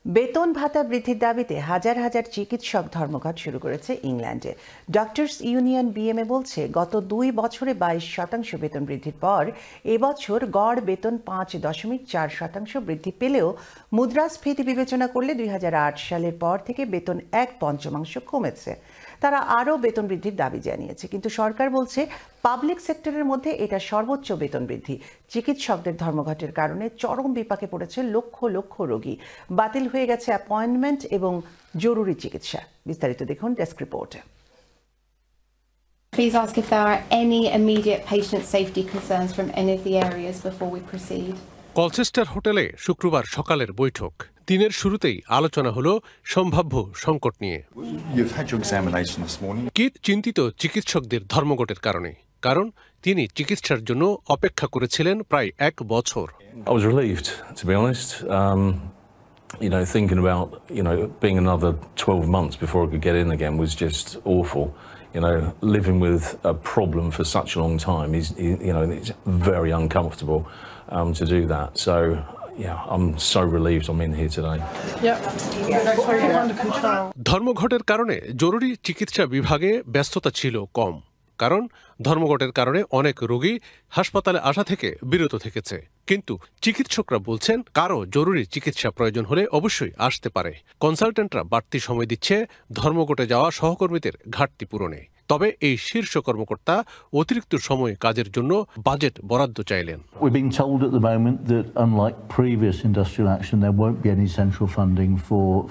বেতন ভাতা বৃদ্ধির দাবিতে হাজার হাজার চিকিৎসক ধর্মঘট শুরু করেছে ইংল্যান্ডে। ডক্টরস ইউনিয়ন বিএমএ বলছে, গত 2 বছরে 22% বেতন বৃদ্ধির পর এবছর গড় বেতন 5.4% বৃদ্ধি পেলেও মুদ্রাস্ফীতি বিবেচনা করলে 2008 সালের পর থেকে বেতন 1/5 কমেছে। তারা আরও বেতন বৃদ্ধির দাবি জানিয়েছে, কিন্তু সরকার বলছে পাবলিক সেক্টরের মধ্যে এটা সর্বোচ্চ বেতন বৃদ্ধি। চিকিৎসকদের ধর্মঘটের কারণে চরম বিপাকে পড়েছে লক্ষ লক্ষ রোগী। বাতিল হয়ে গেছে অ্যাপয়েন্টমেন্ট এবং জরুরি চিকিৎসা। বিস্তারিত দেখুন ডেস্ক রিপোর্টে। Please ask if there are any immediate patient safety concerns from any of the areas before we proceed. Colchester হোটেলে শুক্রবার সকালের বৈঠক। দিনের শুরুতেই আলোচনা হলো সম্ভাব্য সংকট নিয়ে। কিট চিন্তিত চিকিৎসকদের ধর্মঘটের কারণে, কারণ তিনি চিকিৎসার জন্য অপেক্ষা করেছিলেন প্রায় 1 বছর। I was relieved, to be honest. Thinking about, being another 12 months before I could get in again was just awful. Living with a problem for such a long time is, it's very uncomfortable to do that. So, yeah, I'm so relieved I'm in here today. ধর্মঘটের কারণে জরুরি চিকিৎসা বিভাগে ব্যস্ততা ছিল কম, কারণ ধর্মঘটের কারণে অনেক রোগী হাসপাতালে আসা থেকে বিরত থেকেছে। কিন্তু চিকিৎসকরা বলছেন, কারো জরুরি চিকিৎসা প্রয়োজন হলে অবশ্যই আসতে পারে। কনসালটেন্টরা বাড়তি সময় দিচ্ছে ধর্মঘটে যাওয়া সহকর্মীদের ঘাটতি পূরণে। তবে এই শীর্ষ কর্মকর্তা অতিরিক্ত সময় কাজের জন্য বাজেট বরাদ্দ চাইলেন। We're being told at the moment that unlike previous industrial action, there won't be any central funding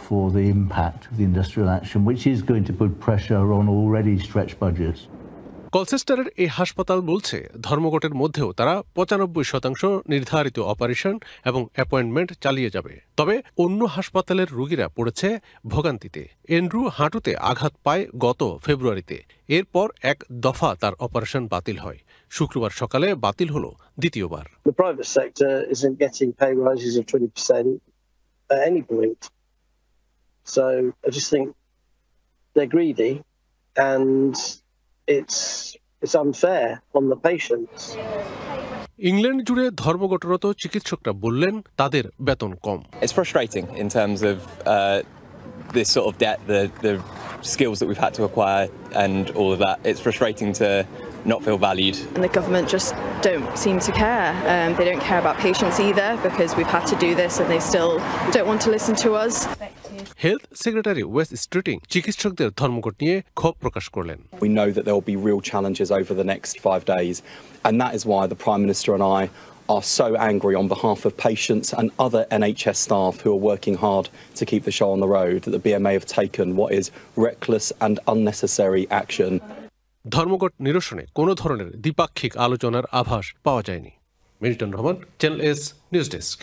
for the impact of the industrial action, which is going to put pressure on already stretched budgets. কলচেস্টারের এই হাসপাতাল বলছে, ধর্মঘটের মধ্যেও তারা 95% নির্ধারিত operation এবং appointment চালিয়ে যাবে। তবে অন্য হাসপাতালের রোগীরা পড়েছে ভোগান্তিতে। এন্ড্রু হাঁটুতে আঘাত পায় গত ফেব্রুয়ারিতে। এরপর 1 দফা তার অপারেশন বাতিল হয়। শুক্রবার সকালে বাতিল হলো দ্বিতীয়বার। The private sector isn't getting pay rises of 20% at any point. So I just think they're greedy and it's unfair on the patients. England জুড়ে ধর্মঘটরত চিকিৎসকরা বললেন, তাদের বেতন কম। It's frustrating in terms of this sort of debt, the skills that we've had to acquire and all of that. It's frustrating to not feel valued. And the government just don't seem to care. They don't care about patients either, because we've had to do this and they still don't want to listen to us. Health secretary West স্ট্রিটিং চিকিৎসকদের ধর্মঘট নিয়ে ক্ষোভ প্রকাশ করলেন। We know that there will be real challenges over the next 5 days, and that is why the Prime Minister and I are so angry on behalf of patients and other NHS staff who are working hard to keep the show on the road, that the BMA have taken what is reckless and unnecessary action. ধর্মঘট নিরসনে কোনো ধরনের দ্বিপাক্ষিক আলোচনার আভাস পাওয়া যায়নি। Milton Rahman, channel S news desk.